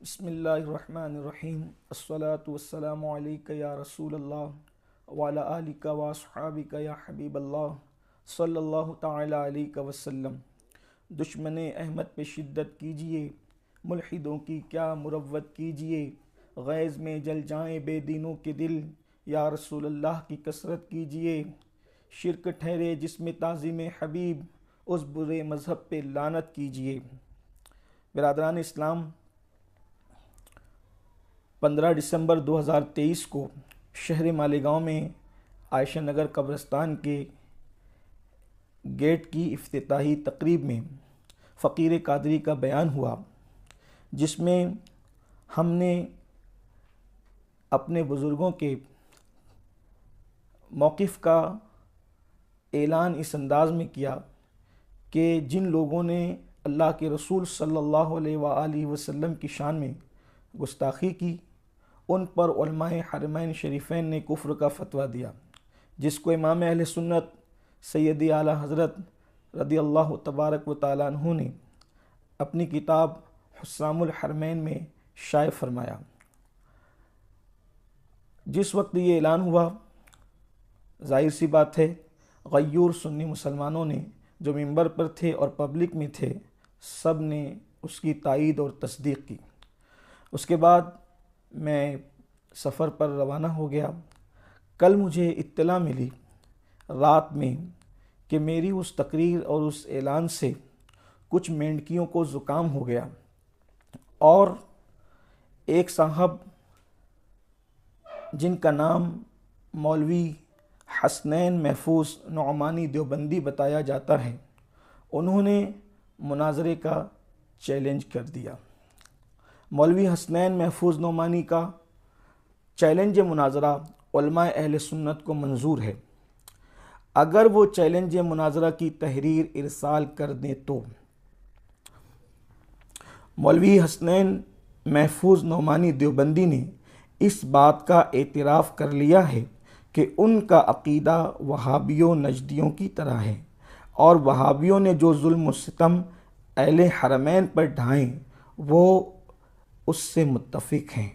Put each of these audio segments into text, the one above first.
بسم اللہ الرحمن الرحیم الصلاۃ والسلام علیک یا رسول اللہ وعلی آلک واصحابک یا حبیب اللہ صلی اللہ تعالی علیہ وسلم۔ دشمن احمد پہ شدت کیجئے، ملحدوں کی کیا مروت کیجئے، غیظ میں جل جائیں بے دینوں کے دل، یا رسول اللہ کی کثرت کیجئے۔ شرک ٹھہرے جس میں تعظیم حبیب، اس برے مذہب پہ لعنت کیجئے۔ برادران اسلام، 15 دسمبر 2023 کو شہر مالیگاؤں میں عائشہ نگر قبرستان کے گیٹ کی افتتاحی تقریب میں فقیر قادری کا بیان ہوا، جس میں ہم نے اپنے بزرگوں کے موقف کا اعلان اس انداز میں کیا کہ جن لوگوں نے اللہ کے رسول صلی اللہ علیہ وآلہ وسلم کی شان میں گستاخی کی، ان پر علماء حرمین شریفین نے کفر کا فتویٰ دیا، جس کو امام اہل سنت سیدی اعلیٰ حضرت رضی اللہ تبارک و تعالیٰ عنہ نے اپنی کتاب حسام الحرمین میں شائع فرمایا۔ جس وقت یہ اعلان ہوا، ظاہر سی بات ہے غیور سنی مسلمانوں نے جو ممبر پر تھے اور پبلک میں تھے، سب نے اس کی تائید اور تصدیق کی۔ اس کے بعد میں سفر پر روانہ ہو گیا۔ کل مجھے اطلاع ملی رات میں کہ میری اس تقریر اور اس اعلان سے کچھ مینڈکیوں کو زکام ہو گیا، اور ایک صاحب جن کا نام مولوی حسنین محفوظ نعمانی دیوبندی بتایا جاتا ہے، انہوں نے مناظرے کا چیلنج کر دیا۔ مولوی حسنین محفوظ نعمانی کا چیلنج مناظرہ علماء اہل سنت کو منظور ہے۔ اگر وہ چیلنج مناظرہ کی تحریر ارسال کر دیں تو مولوی حسنین محفوظ نعمانی دیوبندی نے اس بات کا اعتراف کر لیا ہے کہ ان کا عقیدہ وہابیوں نجدیوں کی طرح ہے، اور وہابیوں نے جو ظلم و ستم اہل حرمین پر ڈھائیں وہ اس سے متفق ہیں۔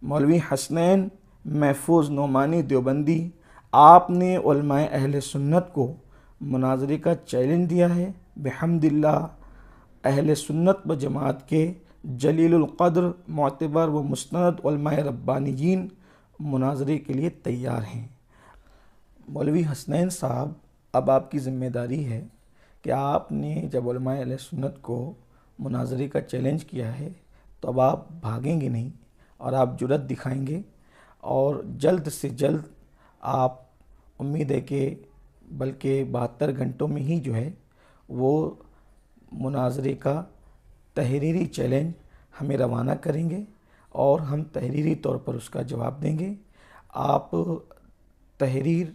مولوی حسنین محفوظ نعمانی دیوبندی، آپ نے علماء اہل سنت کو مناظرے کا چیلنج دیا ہے۔ بحمد اللہ اہل سنت و جماعت کے جلیل القدر معتبر و مستند علماء ربانیین مناظرے کے لیے تیار ہیں۔ مولوی حسنین صاحب، اب آپ کی ذمہ داری ہے کہ آپ نے جب علماء اہل سنت کو مناظرے کا چیلنج کیا ہے تو اب آپ بھاگیں گے نہیں، اور آپ جرأت دکھائیں گے، اور جلد سے جلد آپ، امید ہے کہ بلکہ 72 گھنٹوں میں ہی جو ہے وہ مناظرے کا تحریری چیلنج ہمیں روانہ کریں گے، اور ہم تحریری طور پر اس کا جواب دیں گے۔ آپ تحریر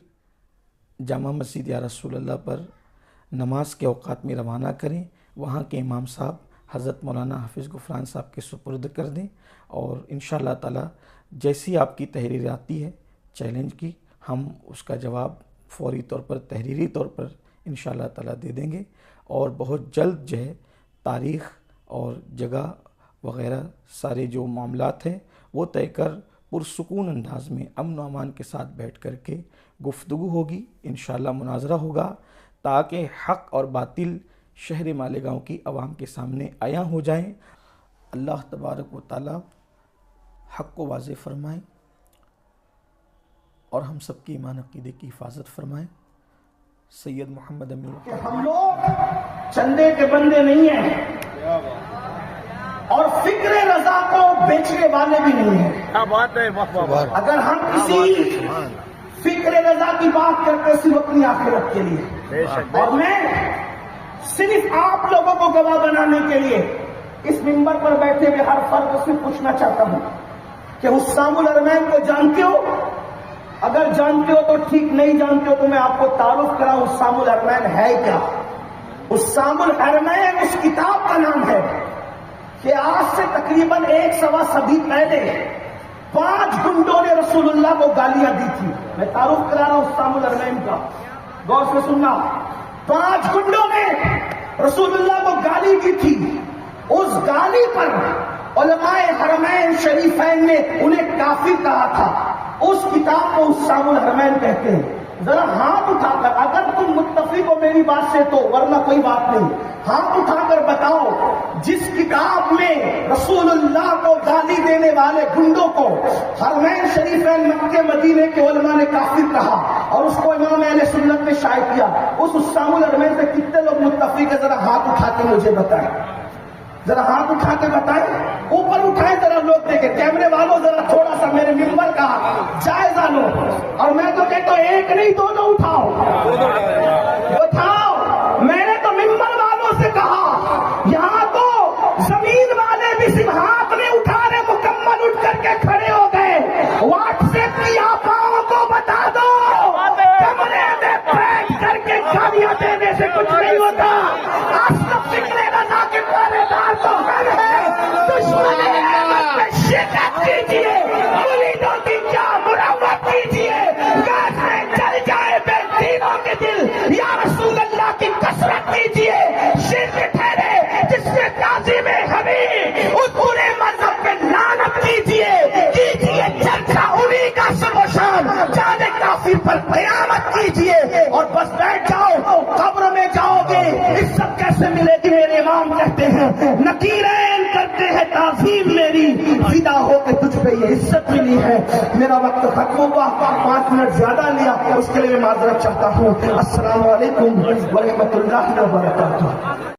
جامع مسجد یا رسول اللہ پر نماز کے اوقات میں روانہ کریں، وہاں کے امام صاحب حضرت مولانا حافظ غفران صاحب کے سپرد کر دیں، اور انشاءاللہ تعالی جیسی آپ کی تحریر آتی ہے چیلنج کی، ہم اس کا جواب فوری طور پر تحریری طور پر انشاءاللہ تعالی دے دیں گے، اور بہت جلد جو ہے تاریخ اور جگہ وغیرہ سارے جو معاملات ہیں وہ طے کر پرسکون انداز میں امن و امان کے ساتھ بیٹھ کر کے گفتگو ہوگی، انشاءاللہ مناظرہ ہوگا، تاکہ حق اور باطل شہر مالیگاؤں کی عوام کے سامنے عیاں ہو جائیں۔ اللہ تبارک و تعالی حق کو واضح فرمائیں، اور ہم سب کی ایمان عقیدے کی حفاظت فرمائیں۔ سید محمد امین۔ ہم لوگ چندے کے بندے نہیں ہیں، اور فکر رضا کو بیچنے والے بھی نہیں ہیں۔ کیا بات ہے، اگر ہم کسی فکر رضا کی بات کرتے صرف اپنی آخرت کے لیے، اور میں صرف آپ لوگوں کو گواہ بنانے کے لیے اس منبر پر بیٹھے ہوئے ہر فرد سے پوچھنا چاہتا ہوں کہ حسام الحرمین کو جانتے ہو؟ اگر جانتے ہو تو ٹھیک، نہیں جانتے ہو تو میں آپ کو تعارف کراؤں حسام الحرمین ہے کیا۔ حسام الحرمین اس کتاب کا نام ہے کہ آج سے تقریباً 1.25 صدی پہلے 5 گنڈوں نے رسول اللہ کو گالیاں دی تھی۔ میں تعارف کرا رہا ہوں حسام الحرمین کا، غور سے سننا۔ 5 گنڈوں نے رسول اللہ کو گالی دی تھی، اس گالی پر علماء حرمین شریفین نے انہیں کافر کہا تھا. اس کتاب کو حسام الحرمین کہتے ہیں. ذرا ہاتھ اٹھا کر، اگر تم متفق ہو میری بات سے تو، ورنہ کوئی بات نہیں، ہاتھ اٹھا کر بتاؤ جس کتاب میں رسول اللہ کو گالی دینے والے گنڈوں کو حرمین شریفین مکہ مدینے کے علماء نے کافر کہا اور اس کو امام اہل سنت نے شائع کیا، اس حسام الحرمین سے کتنے لوگ متفق ہیں؟ ذرا ہاتھ اٹھا کے مجھے بتائیں، ذرا ہاتھ اٹھا کے بتائیں، اوپر اٹھائیں ذرا لوگ دیکھیں. کیمرے والوں ذرا تھوڑا سا میرے ممبر کا جائزہ لو، اور میں تو کہتا ہوں ایک نہیں دونوں اٹھاؤ. میں نے تو ممبر والوں سے کہا، یہاں تو زمین والے بھی صرف ہاتھ نہیں اٹھا رہے، مکمل اٹھ کر کے کھڑے ہو گئے. واٹس ایپ کی آپاؤں کو بتا دو کمرے میں بیٹھ کر کے گالیاں دینے سے کچھ نہیں ہوتا. آصف فکر رضا کے پہرے دار تو ہم ہیں. دشمن احمد پہ شدت کیجیے، مریدوں کی کیا مروت کیجیے، گاز میں جل جائے بے دینوں کے دل، یا رسول اللہ کی کثرت کیجیے. شرک ٹھہرے جس سے تعظیم حبیب، اس پورے مذہب پہ لعنت کیجیے چرچا انہی کا سب و شان، جانے کافر پر قیامت کیجیے اور بس بیٹھ جاؤ. قبر میں جاؤ گے عزت کیسے ملے گی؟ میرے امام کہتے ہیں نکیرین کرتے ہیں تعظیم میری، فدا ہو کے تجھ پہ یہ عزت ملی ہے. میرا وقت ختم ہوا، 5 منٹ زیادہ لیا، اس کے لیے میں معذرت چاہتا ہوں. السلام علیکم ورحمۃ اللہ وبرکاتہ.